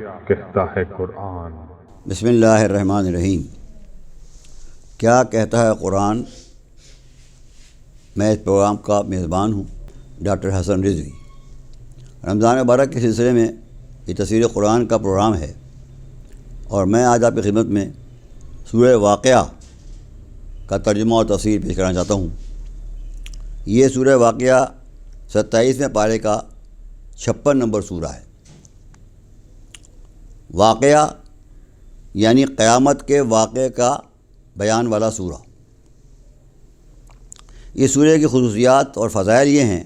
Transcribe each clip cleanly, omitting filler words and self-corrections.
کہتا ہے قرآن؟ بسم اللہ الرحمن الرحیم۔ کیا کہتا ہے قرآن؟ میں اس پروگرام کا میزبان ہوں، ڈاکٹر حسن رضوی۔ رمضان مبارک کے سلسلے میں یہ تفسیر قرآن کا پروگرام ہے، اور میں آج آپ کی خدمت میں سورہ واقعہ کا ترجمہ اور تفسیر پیش کرنا چاہتا ہوں۔ یہ سورہ واقعہ 27ویں پارے کا 56 نمبر سورہ ہے۔ واقعہ یعنی قیامت کے واقعے کا بیان والا سورہ۔ اس سورہ کی خصوصیات اور فضائل یہ ہیں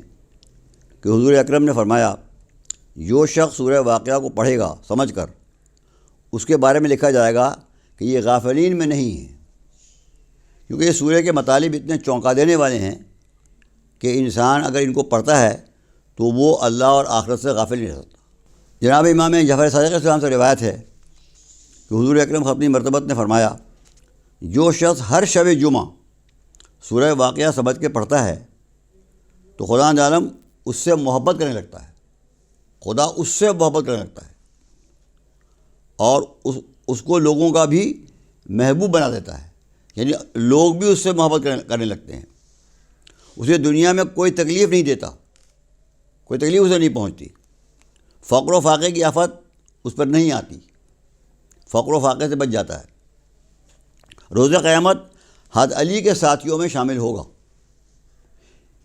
کہ حضور اکرم نے فرمایا، جو شخص سورہ واقعہ کو پڑھے گا سمجھ کر، اس کے بارے میں لکھا جائے گا کہ یہ غافلین میں نہیں ہے، کیونکہ یہ سورہ کے مطالب اتنے چونکا دینے والے ہیں کہ انسان اگر ان کو پڑھتا ہے تو وہ اللہ اور آخرت سے غافل نہیں رہ سکتا۔ جناب امام جعفر صادق علیہ السلام سے روایت ہے کہ حضور اکرم خاتم مرتبت نے فرمایا، جو شخص ہر شب جمعہ سورہ واقعہ سمجھ کے پڑھتا ہے تو خدا عالم اس سے محبت کرنے لگتا ہے، خدا اس سے محبت کرنے لگتا ہے اور اس کو لوگوں کا بھی محبوب بنا دیتا ہے، یعنی لوگ بھی اس سے محبت کرنے لگتے ہیں۔ اسے دنیا میں کوئی تکلیف نہیں دیتا، کوئی تکلیف اسے نہیں پہنچتی، فقر و فاقے کی آفت اس پر نہیں آتی، فقر و فاقے سے بچ جاتا ہے۔ روز قیامت حضرت علی کے ساتھیوں میں شامل ہوگا۔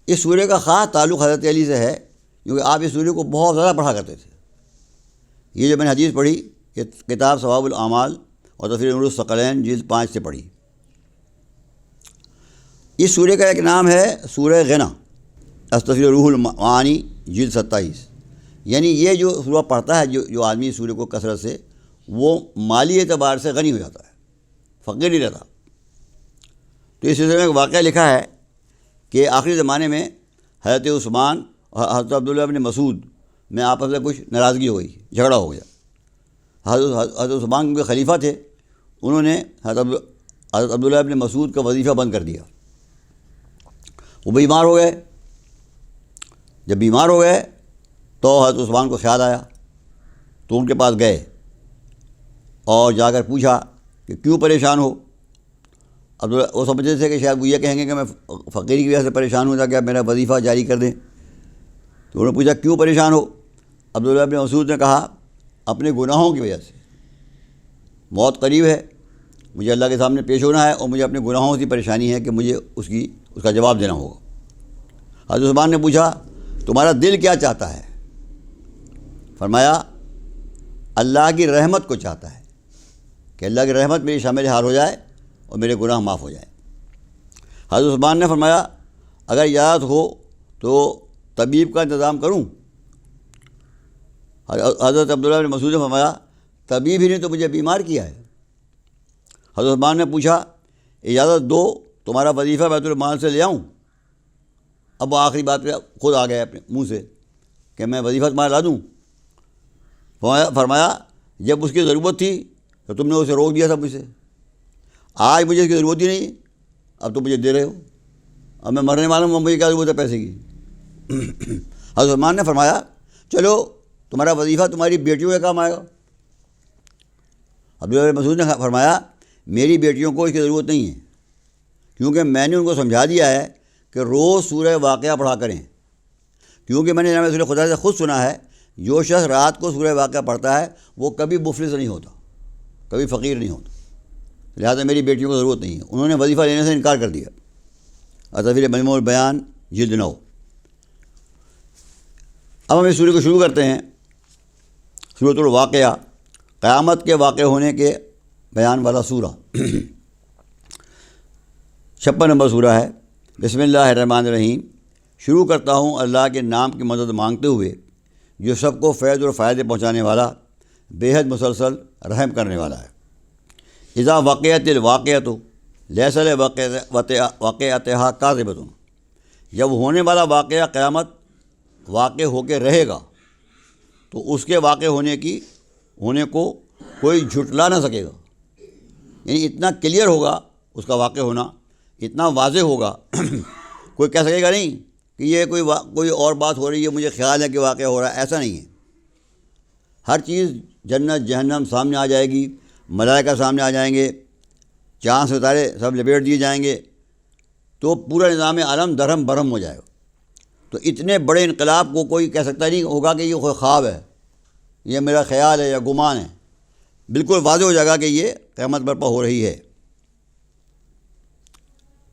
اس سورہ کا خاص تعلق حضرت علی سے ہے، کیونکہ آپ اس سورہ کو بہت زیادہ پڑھا کرتے تھے۔ یہ جو میں نے حدیث پڑھی، یہ کتاب ثواب الاعمال اور تفسیر نور الثقلین جلد 5 سے پڑھی۔ اس سورہ کا ایک نام ہے سورہ غنا، تفسیر روح المعانی جلد 27۔ یعنی یہ جو سورہ پڑھتا ہے جو آدمی اس سورہ کو کثرت سے، وہ مالی اعتبار سے غنی ہو جاتا ہے، فقیر نہیں رہتا۔ تو اس سلسلے میں ایک واقعہ لکھا ہے کہ آخری زمانے میں حضرت عثمان اور حضرت عبداللہ ابن مسعود میں آپس میں کچھ ناراضگی ہو گئی، جھگڑا ہو گیا۔ حضرت عثمان کے خلیفہ تھے، انہوں نے حضرت عبداللہ ابن مسعود کا وظیفہ بند کر دیا۔ وہ بیمار ہو گئے۔ جب بیمار ہو گئے تو حضرت عثمان کو خیال آیا، تو ان کے پاس گئے اور جا کر پوچھا کہ کیوں پریشان ہو؟ اب وہ سمجھتے تھے کہ شاید وہ یہ کہیں گے کہ میں فقیری کی وجہ سے پریشان ہوں تاکہ آپ میرا وظیفہ جاری کر دیں۔ تو انہوں نے پوچھا کیوں پریشان ہو؟ عبداللہ ابن مسعود نے کہا، اپنے گناہوں کی وجہ سے، موت قریب ہے، مجھے اللہ کے سامنے پیش ہونا ہے اور مجھے اپنے گناہوں کی پریشانی ہے کہ مجھے اس کا جواب دینا ہوگا۔ حضرت عثمان نے پوچھا، تمہارا دل کیا چاہتا ہے؟ فرمایا، اللہ کی رحمت کو چاہتا ہے کہ اللہ کی رحمت میری شامل حال ہو جائے اور میرے گناہ معاف ہو جائیں۔ حضرت عثمان نے فرمایا، اگر اجازت ہو تو طبیب کا انتظام کروں؟ حضرت عبداللہ بن مسعود نے فرمایا، طبیب ہی نے تو مجھے بیمار کیا ہے۔ حضرت عثمان نے پوچھا، اجازت دو تمہارا وظیفہ بیت المال سے لے آؤں؟ اب وہ آخری بات پہ خود آ گئے اپنے منہ سے کہ میں وظیفہ تمہارا لا دوں؟ فرمایا، جب اس کی ضرورت تھی تو تم نے اسے روک دیا تھا مجھ سے، آج مجھے اس کی ضرورت ہی نہیں، اب تم مجھے دے رہے ہو، اب میں مرنے والا ہوں، مجھے کیا ضرورت ہے پیسے کی؟ حضرت عثمان نے فرمایا، چلو تمہارا وظیفہ تمہاری بیٹیوں کے کام آئے گا۔ عبداللہ بن مسعود نے فرمایا، میری بیٹیوں کو اس کی ضرورت نہیں ہے، کیونکہ میں نے ان کو سمجھا دیا ہے کہ روز سورہ واقعہ پڑھا کریں، کیونکہ میں نے جناب رسول خدا سے خود سنا ہے، جو شخص رات کو سورہ واقعہ پڑھتا ہے وہ کبھی مفلس نہیں ہوتا، کبھی فقیر نہیں ہوتا، لہٰذا میری بیٹیوں کو ضرورت نہیں ہے۔ انہوں نے وظیفہ لینے سے انکار کر دیا۔ تفسیر مجموع البیان جلد 9۔ اب ہم اس سورہ کو شروع کرتے ہیں۔ سورۃ الواقعہ، قیامت کے واقع ہونے کے بیان والا سورہ، 56 نمبر سورہ ہے۔ بسم اللہ الرحمن الرحیم۔ شروع کرتا ہوں اللہ کے نام کی مدد مانگتے ہوئے، جو سب کو فیض اور فائدے پہنچانے والا، بے حد مسلسل رحم کرنے والا ہے۔ اذا وقعت الواقعۃ لیس لوقعتھا کاذبۃ۔ جب ہونے والا واقعہ قیامت واقع ہو کے رہے گا تو اس کے واقع ہونے کو کوئی جھٹلا نہ سکے گا، یعنی اتنا کلیئر ہوگا اس کا واقع ہونا، اتنا واضح ہوگا، کوئی کہہ سکے گا نہیں کہ یہ کوئی اور بات ہو رہی ہے، مجھے خیال ہے کہ واقع ہو رہا ہے، ایسا نہیں ہے۔ ہر چیز جنت جہنم سامنے آ جائے گی، ملائکہ سامنے آ جائیں گے، چاند ستارے سب لپیٹ دیے جائیں گے، تو پورا نظام عالم درہم برہم ہو جائے گا۔ تو اتنے بڑے انقلاب کو کوئی کہہ سکتا نہیں ہوگا کہ یہ کوئی خواب ہے، یہ میرا خیال ہے یا گمان ہے۔ بالکل واضح ہو جائے گا کہ یہ قیامت برپا ہو رہی ہے۔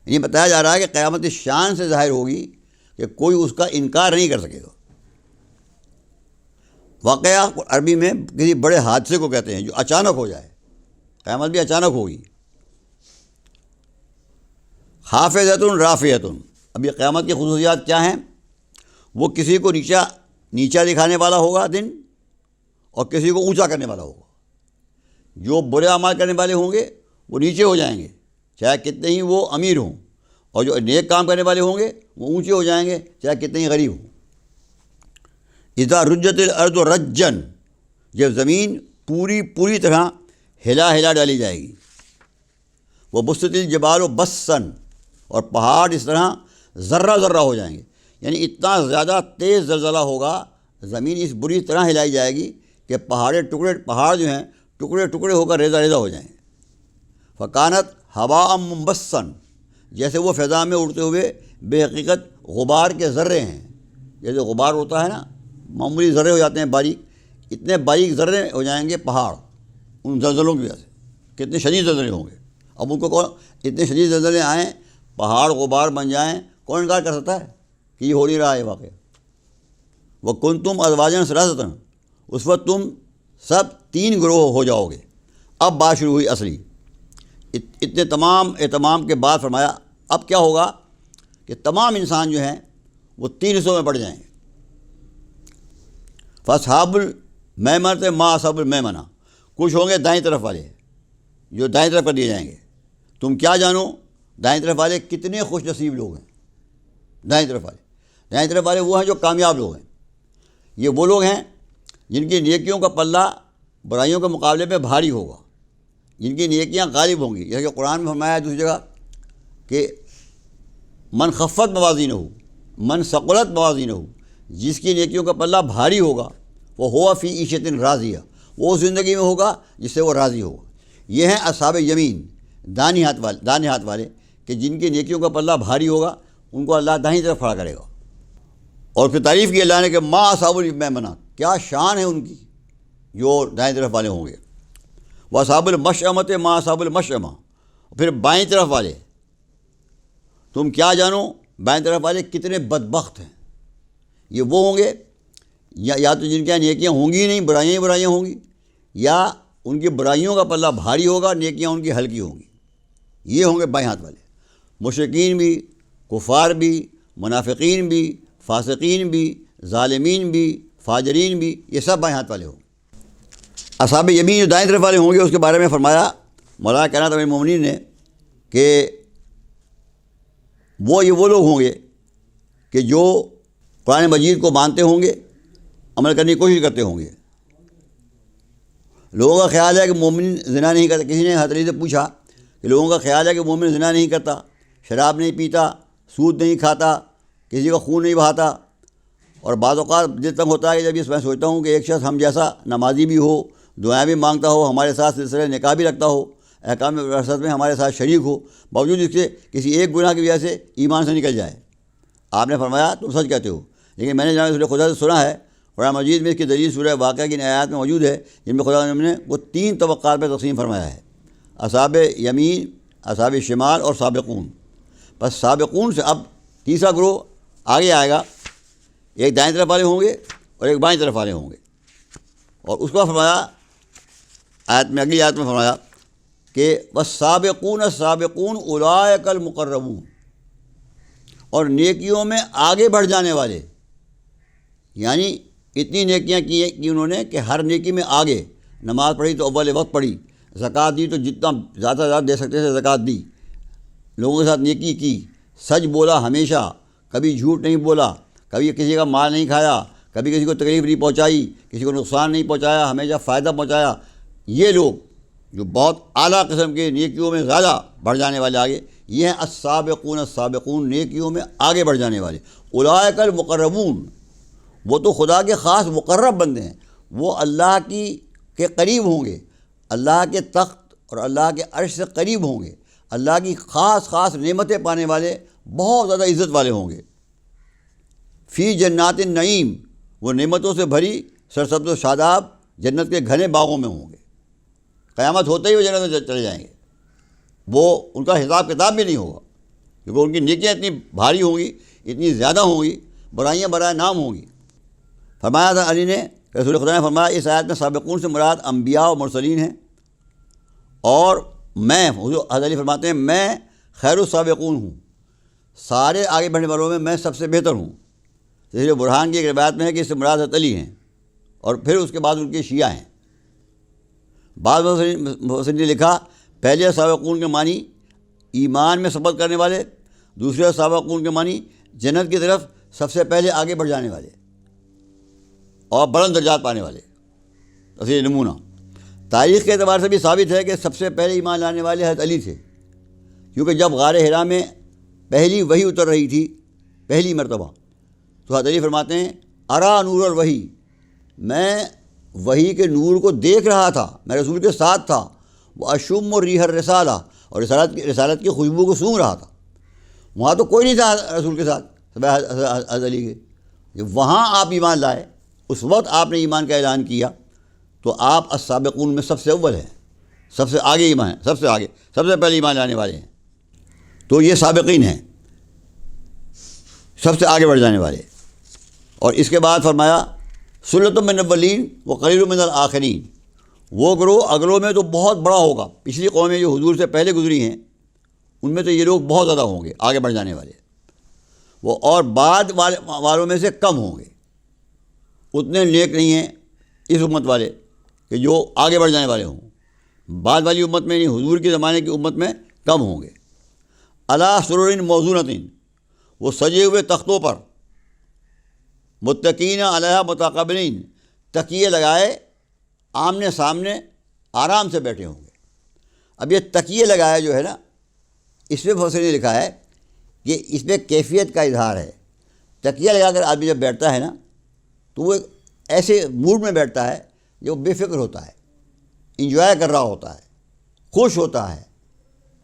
یہ بتایا جا رہا ہے کہ قیامت اس شان سے ظاہر ہوگی کہ کوئی اس کا انکار نہیں کر سکے گا۔ واقعہ عربی میں کسی بڑے حادثے کو کہتے ہیں جو اچانک ہو جائے، قیامت بھی اچانک ہوگی۔ خافضۃ رافعۃ، اب یہ قیامت کی خصوصیات کیا ہیں؟ وہ کسی کو نیچا دکھانے والا ہوگا دن، اور کسی کو اونچا کرنے والا ہوگا۔ جو برے اعمال کرنے والے ہوں گے وہ نیچے ہو جائیں گے، چاہے کتنے ہی وہ امیر ہوں، اور جو نیک کام کرنے والے ہوں گے وہ اونچے ہو جائیں گے، چاہے کتنے ہی غریب ہوں۔ اذا رجت الارض رجن، جب زمین پوری طرح ہلا ڈالی جائے گی۔ وہ بست الجبال بسن، اور پہاڑ اس طرح ذرہ ہو جائیں گے، یعنی اتنا زیادہ تیز زلزلہ ہوگا، زمین اس بری طرح ہلائی جائے گی کہ پہاڑ جو ہیں ٹکڑے ہو کر ریزہ ہو جائیں گے۔ فکانت ہوا منبسن، جیسے وہ فضا میں اڑتے ہوئے بے حقیقت غبار کے ذرے ہیں۔ جیسے غبار ہوتا ہے نا، معمولی ذرے ہو جاتے ہیں باریک، اتنے باریک ذرے ہو جائیں گے پہاڑ ان زلزلوں کی وجہ سے۔ کتنے شدید زلزلے ہوں گے، اب ان کو کون، اتنے شدید زلزلے آئیں، پہاڑ غبار بن جائیں، کون انکار کر سکتا ہے کہ یہ ہو نہیں رہا ہے واقعہ۔ وَكُنْتُمْ أَزْوَاجًا ثَلَاثَةً، اس وقت تم سب 3 گروہ ہو جاؤ گے۔ اب بات شروع ہوئی اصلی، اتنے تمام اہتمام کے بعد فرمایا اب کیا ہوگا کہ تمام انسان جو ہیں وہ 3 حصوں میں بڑھ جائیں گے۔ فَأَصْحَابُ الْمَيْمَنَةِ مَا أَصْحَابُ الْمَيْمَنَةِ، کچھ ہوں گے دائیں طرف والے جو دائیں طرف کر دیے جائیں گے۔ تم کیا جانو دائیں طرف والے کتنے خوش نصیب لوگ ہیں۔ دائیں طرف والے وہ ہیں جو کامیاب لوگ ہیں۔ یہ وہ لوگ ہیں جن کی نیکیوں کا پلہ برائیوں کے مقابلے میں بھاری ہوگا، جن کی نیکیاں غالب ہوں گی۔ جیسے کہ قرآن میں فرمایا ہے دوسری جگہ کہ من خفت موازینہ، من ثقلت موازینہ، جس کی نیکیوں کا پلہ بھاری ہوگا وہ ہوا فی عیشۃ راضیہ، وہ زندگی میں ہوگا جس سے وہ راضی ہوگا۔ یہ ہیں اصحاب یمین، دائیں ہاتھ والے، کہ جن کی نیکیوں کا پلہ بھاری ہوگا ان کو اللہ دائیں طرف کھڑا کرے گا۔ اور پھر تعریف کی اللہ نے کہ ما اصحاب المیمنہ، کیا شان ہے ان کی جو دائیں طرف والے ہوں گے۔ واصحاب المشأمۃ ما اصحاب المشأمہ، پھر بائیں طرف والے، تم کیا جانو بائیں طرف والے کتنے بدبخت ہیں۔ یہ وہ ہوں گے یا تو جن کی نیکیاں ہوں گی نہیں، برائیاں ہی برائیاں ہوں گی، یا ان کی برائیوں کا پلہ بھاری ہوگا، نیکیاں ان کی ہلکی ہوں گی۔ یہ ہوں گے بائیں ہاتھ والے۔ مشرکین بھی، کفار بھی، منافقین بھی، فاسقین بھی، ظالمین بھی، فاجرین بھی، یہ سب بائیں ہاتھ والے ہوں گے۔ اصحاب یمین جو دائیں طرف والے ہوں گے اس کے بارے میں فرمایا مولانا کائنات امیر المومنین نے کہ وہ لوگ ہوں گے کہ جو قرآن مجید کو مانتے ہوں گے، عمل کرنے کی کوشش کرتے ہوں گے۔ لوگوں کا خیال ہے کہ مومن زنا نہیں کرتا۔ کسی نے حضرت علی سے پوچھا کہ لوگوں کا خیال ہے کہ مومن زنا نہیں کرتا، شراب نہیں پیتا، سود نہیں کھاتا، کسی کا خون نہیں بہاتا، اور بعض اوقات دل تنگ ہوتا ہے کہ جب میں سوچتا ہوں کہ ایک شخص ہم جیسا نمازی بھی ہو، دعائیں بھی مانگتا ہو، ہمارے ساتھ سلسلہ نکاح بھی رکھتا ہو، احکام وراثت میں ہمارے ساتھ شریک ہو، باوجود اس کے کسی ایک گناہ کی وجہ سے ایمان سے نکل جائے۔ آپ نے فرمایا تم سچ کہتے ہو، لیکن میں نے جہاں سورہ خدا سے سنا ہے، قرآن مجید میں اس کی دلیل سورہ واقعہ کی آیات میں موجود ہے، جن میں خدا نے وہ 3 طبقات میں تقسیم فرمایا ہے: اصحاب یمین، اصحاب شمال اور سابقون۔ بس سابقون سے اب تیسرا گروہ آگے آئے گا، ایک دائیں طرف والے ہوں گے اور ایک بائیں طرف والے ہوں گے۔ اور اس کو فرمایا اگلی آیت میں فرمایا کہ والسابقون السابقون اولئک المقربون، اور نیکیوں میں آگے بڑھ جانے والے، یعنی اتنی نیکیاں کی انہوں نے کہ ہر نیکی میں آگے، نماز پڑھی تو اول وقت پڑھی، زکوٰۃ دی تو جتنا زیادہ سے زیادہ دے سکتے تھے زکوٰۃ دی، لوگوں کے ساتھ نیکی کی، سچ بولا ہمیشہ، کبھی جھوٹ نہیں بولا، کبھی کسی کا مال نہیں کھایا، کبھی کسی کو تکلیف نہیں پہنچائی، کسی کو نقصان نہیں پہنچایا، ہمیشہ فائدہ پہنچایا۔ یہ لوگ جو بہت اعلیٰ قسم کے نیکیوں میں زیادہ بڑھ جانے والے آگے، یہ ہیں السابقون السابقون، نیکیوں میں آگے بڑھ جانے والے۔ اولئک المقربون، وہ تو خدا کے خاص مقرب بندے ہیں، وہ اللہ کے قریب ہوں گے، اللہ کے تخت اور اللہ کے عرش سے قریب ہوں گے، اللہ کی خاص خاص نعمتیں پانے والے، بہت زیادہ عزت والے ہوں گے۔ فی جنات النعیم، وہ نعمتوں سے بھری سرسبز و شاداب جنت کے گھنے باغوں میں ہوں گے۔ قیامت ہوتے ہی وہ جنت میں چلے جائیں گے، وہ ان کا حساب کتاب بھی نہیں ہوگا، کیونکہ ان کی نیکیاں اتنی بھاری ہوں گی، اتنی زیادہ ہوں گی، برائیاں برائے نام ہوں گی۔ فرمایا تھا علی نے، رسول خدا نے فرمایا اس آیت میں سابقون سے مراد انبیاء و مرسلین ہیں، اور میں، حضرت علی فرماتے ہیں میں خیر السابقون ہوں، سارے آگے بڑھنے والوں میں سب سے بہتر ہوں۔ اس لیے برہان کی ایک روایت میں ہے کہ اس سے مراد حضرت علی ہیں، اور پھر اس کے بعد ان کے شیعہ ہیں۔ بعض مفسرین نے لکھا پہلے سابقون کے معنی ایمان میں ثبات کرنے والے، دوسرے سابقون کے معنی جنت کی طرف سب سے پہلے آگے بڑھ جانے والے اور بلند درجات پانے والے۔ اصلی نمونہ تاریخ کے اعتبار سے بھی ثابت ہے کہ سب سے پہلے ایمان لانے والے حضرت علی تھے، کیونکہ جب غار حرا میں پہلی وحی اتر رہی تھی پہلی مرتبہ، تو حضرت علی فرماتے ہیں ارا نور الوحی، میں وحی کے نور کو دیکھ رہا تھا، میں رسول کے ساتھ تھا، وہ اشم و ریح الرسالہ، اور رسالت کی خوشبو کو سونگھ رہا تھا۔ وہاں تو کوئی نہیں تھا رسول کے ساتھ حضرت علی کے، جب وہاں آپ ایمان لائے، اس وقت آپ نے ایمان کا اعلان کیا، تو آپ السابقون میں سب سے اول ہیں، سب سے آگے ایمان ہیں، سب سے آگے، سب سے پہلے ایمان لانے والے ہیں۔ تو یہ سابقین ہیں، سب سے آگے بڑھ جانے والے۔ اور اس کے بعد فرمایا سلۃ من الاولین و قلیل من الآخرین، وہ گروہ اگلوں میں تو بہت بڑا ہوگا، پچھلی قومیں جو حضور سے پہلے گزری ہیں ان میں تو یہ لوگ بہت زیادہ ہوں گے آگے بڑھ جانے والے، وہ اور بعد والوں میں سے کم ہوں گے، اتنے نیک نہیں ہیں اس امت والے کہ جو آگے بڑھ جانے والے ہوں، بعد والی امت میں نہیں، حضور کے زمانے کی امت میں کم ہوں گے۔ علی سرر موضونۃ، وہ سجے ہوئے تختوں پر، متقین علیہا متقابلین، تکیے لگائے آمنے سامنے آرام سے بیٹھے ہوں گے۔ اب یہ تکیے لگائے جو ہے نا، اس پہ مفسرین نے لکھا ہے کہ اس میں کیفیت کا اظہار ہے۔ تکیہ لگا کر آدمی جب بیٹھتا ہے نا، تو وہ ایسے موڈ میں بیٹھتا ہے جو بے فکر ہوتا ہے، انجوائے کر رہا ہوتا ہے، خوش ہوتا ہے،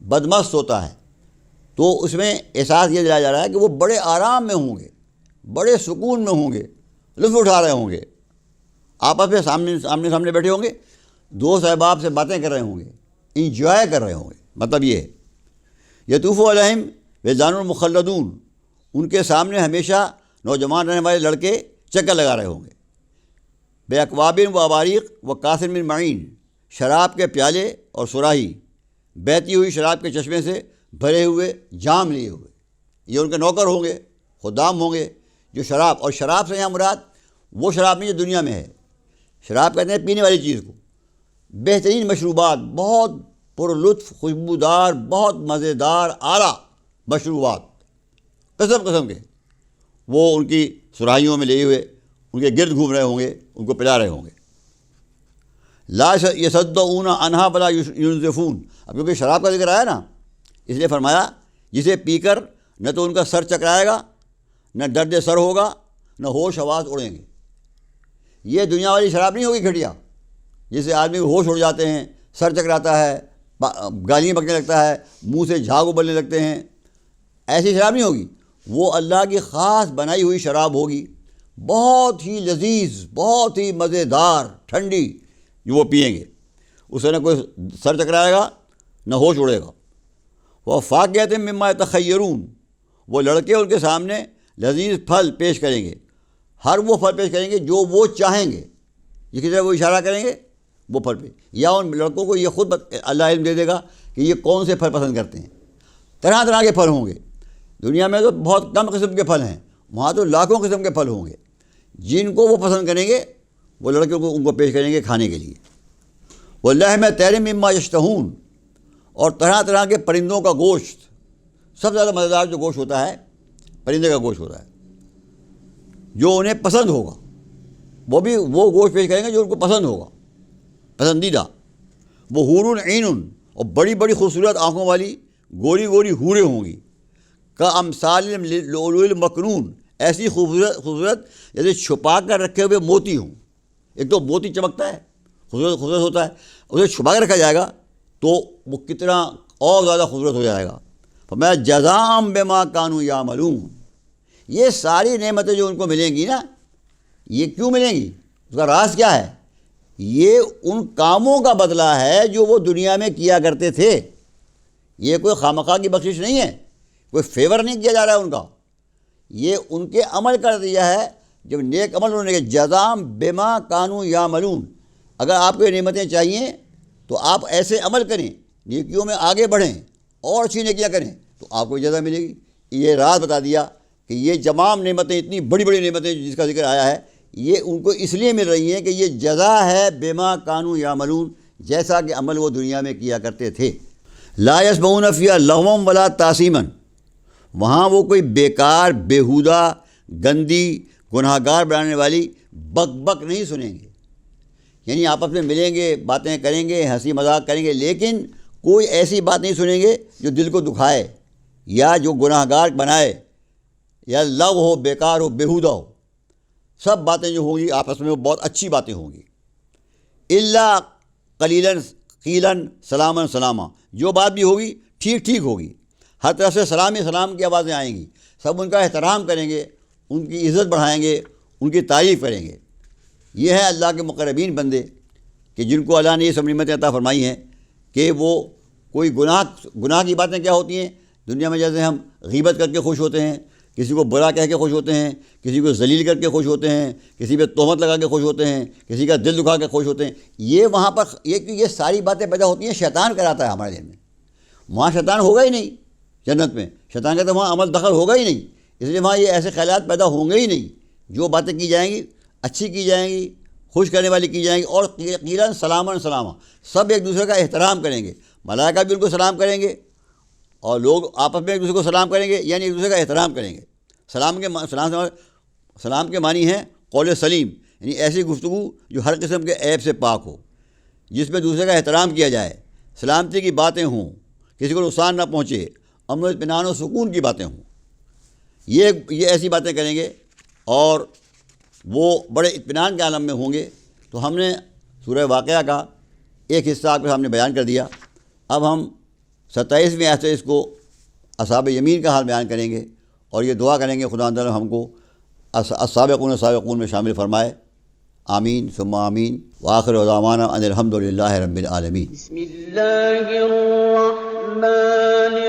بدمست ہوتا ہے، تو اس میں احساس یہ دلایا جا رہا ہے کہ وہ بڑے آرام میں ہوں گے، بڑے سکون میں ہوں گے، لطف اٹھا رہے ہوں گے، آپس میں سامنے بیٹھے ہوں گے، دوست احباب سے باتیں کر رہے ہوں گے، انجوائے کر رہے ہوں گے۔ مطلب یہ ہے یطوف علیہم ولدان المخلدون، ان کے سامنے ہمیشہ نوجوان رہنے والے لڑکے چکر لگا رہے ہوں گے، بے اکوابن و اباریق و کاسر من معین، شراب کے پیالے اور صراحی، بہتی ہوئی شراب کے چشمے سے بھرے ہوئے جام لیے ہوئے، یہ ان کے نوکر ہوں گے، خدام ہوں گے جو شراب، اور شراب سے یہاں مراد وہ شراب نہیں جو دنیا میں ہے، شراب کہتے ہیں پینے والی چیز کو، بہترین مشروبات، بہت پر لطف خوشبودار، بہت مزیدار اعلیٰ مشروبات قسم قسم کے، وہ ان کی سراہیوں میں لیے ہوئے ان کے گرد گھوم رہے ہوں گے، ان کو پلا رہے ہوں گے۔ لا یصدعون عنہا ولا ینزفون، اب کیونکہ شراب کا ذکر آیا نا، اس لیے فرمایا جسے پی کر نہ تو ان کا سر چکرائے گا، نہ درد سر ہوگا، نہ ہوش حواس اڑیں گے۔ یہ دنیا والی شراب نہیں ہوگی گھٹیا، جس سے آدمی کو ہوش اڑ جاتے ہیں، سر چکراتا ہے، گالیاں بکنے لگتا ہے، منہ سے جھاگ ابلنے لگتے ہیں، ایسی شراب نہیں ہوگی۔ وہ اللہ کی خاص بنائی ہوئی شراب ہوگی، بہت ہی لذیذ، بہت ہی مزیدار، ٹھنڈی، جو وہ پئیں گے، اس سے نہ کوئی سر چکرائے گا نہ ہوش اڑے گا۔ وہ فاکہۃ مما یتخیرون، وہ لڑکے ان کے سامنے لذیذ پھل پیش کریں گے، ہر وہ پھل پیش کریں گے جو وہ چاہیں گے، جس کی طرح وہ اشارہ کریں گے وہ پھل پہ، یا ان لڑکوں کو یہ خود اللہ علم دے دے گا کہ یہ کون سے پھل پسند کرتے ہیں۔ طرح طرح کے پھل ہوں گے، دنیا میں تو بہت کم قسم کے پھل ہیں، وہاں تو لاکھوں قسم کے پھل ہوں گے، جن کو وہ پسند کریں گے وہ لڑکوں کو ان کو پیش کریں گے کھانے کے لیے۔ وَلَحْمَ طَيْرٍ مِّمَّا يَشْتَهُونَ، اور طرح طرح کے پرندوں کا گوشت، سب سے زیادہ مزیدار جو گوشت ہوتا ہے پرندے کا گوشت ہوتا ہے، جو انہیں پسند ہوگا، وہ بھی وہ گوشت پیش کریں گے جو ان کو پسند ہوگا، پسندیدہ۔ وہ حور عین، اور بڑی بڑی خوبصورت آنکھوں والی گوری گوری حوریں ہوں گی، کا امثال اللؤلؤ المکنون، ایسی خوبصورت جیسے چھپا کر رکھے ہوئے موتی ہوں، ایک تو موتی چمکتا ہے، خوبصورت ہوتا ہے، اسے چھپا کے رکھا جائے گا تو وہ کتنا اور زیادہ خوبصورت ہو جائے گا. فرمایا جزام بما کانوا یعملون. یہ ساری نعمتیں جو ان کو ملیں گی نا، یہ کیوں ملیں گی؟ اس کا راز کیا ہے؟ یہ ان کاموں کا بدلہ ہے جو وہ دنیا میں کیا کرتے تھے. یہ کوئی خامخواہ کی بخشش نہیں ہے، کوئی فیور نہیں کیا جا رہا ہے ان کا. یہ ان کے عمل کر دیا ہے، جب نیک عمل انہوں نے کیا. جزام بما کانوا یعملون. اگر آپ کو یہ نعمتیں چاہیے تو آپ ایسے عمل کریں، نیکیوں میں آگے بڑھیں اور اچھی نیکیاں کریں تو آپ کو جزا ملے گی. یہ راز بتا دیا کہ یہ تمام نعمتیں، اتنی بڑی بڑی نعمتیں جس کا ذکر آیا ہے، یہ ان کو اس لیے مل رہی ہیں کہ یہ جزا ہے بما کانوا یعملون، جیسا کہ عمل وہ دنیا میں کیا کرتے تھے. لا یسمعون فیہا لغوا ولا تأثیما. وہاں وہ کوئی بیکار، بیہودہ، گندی، گناہ گار بنانے والی بک بک نہیں سنیں گے. یعنی آپس میں ملیں گے، باتیں کریں گے، ہنسی مذاق کریں گے، لیکن کوئی ایسی بات نہیں سنیں گے جو دل کو دکھائے یا جو گناہ گار بنائے یا لغو ہو، بیکار ہو، بیہودہ ہو. سب باتیں جو ہوں گی آپس میں وہ بہت اچھی باتیں ہوں گی. الا قلیلا قیلا سلاما سلاما. جو بات بھی ہوگی ٹھیک ٹھیک ہوگی، ہر طرف سے سلام کی آوازیں آئیں گی. سب ان کا احترام کریں گے، ان کی عزت بڑھائیں گے، ان کی تعریف کریں گے. یہ ہے اللہ کے مقربین بندے کہ جن کو اللہ نے یہ سب نعمتیں عطا فرمائی ہیں کہ وہ کوئی گناہ کی باتیں کیا ہوتی ہیں دنیا میں. جیسے ہم غیبت کر کے خوش ہوتے ہیں، کسی کو برا کہہ کے خوش ہوتے ہیں، کسی کو ذلیل کر کے خوش ہوتے ہیں، کسی پہ تہمت لگا کے خوش ہوتے ہیں، کسی کا دل دکھا کے خوش ہوتے ہیں. یہ وہاں پر یہ ساری باتیں پیدا ہوتی ہیں، شیطان کراتا ہے ہمارے دل میں. وہاں شیطان ہوگا ہی نہیں. جنت میں شیطان کا تو وہاں عمل دخل ہوگا ہی نہیں، اس لیے وہاں یہ ایسے خیالات پیدا ہوں گے ہی نہیں. جو باتیں کی جائیں گی اچھی کی جائیں گی، خوش کرنے والی کی جائیں گی. اور قیلا سلاما سلاما، سب ایک دوسرے کا احترام کریں گے. ملائکہ بھی ان کو سلام کریں گے اور لوگ آپس میں ایک دوسرے کو سلام کریں گے، یعنی ایک دوسرے کا احترام کریں گے. سلام کے معنی ہیں قول سلیم، یعنی ایسی گفتگو جو ہر قسم کے عیب سے پاک ہو، جس میں دوسرے کا احترام کیا جائے، سلامتی کی باتیں ہوں، کسی کو نقصان نہ پہنچے، امن و اطمینان و سکون کی باتیں ہوں. یہ ایسی باتیں کریں گے اور وہ بڑے اطمینان کے عالم میں ہوں گے. تو ہم نے سورہ واقعہ کا ایک حصہ آپ کے سامنے بیان کر دیا. اب ہم 27ویں آیت سے اس کو اصحاب یمین کا حال بیان کریں گے اور یہ دعا کریں گے خدا تعالیٰ ہم کو السابقون السابقون میں شامل فرمائے. آمین ثم آمین. وآخر دعوانا ان الحمد للہ رب العالمین. بسم اللہ الرحمن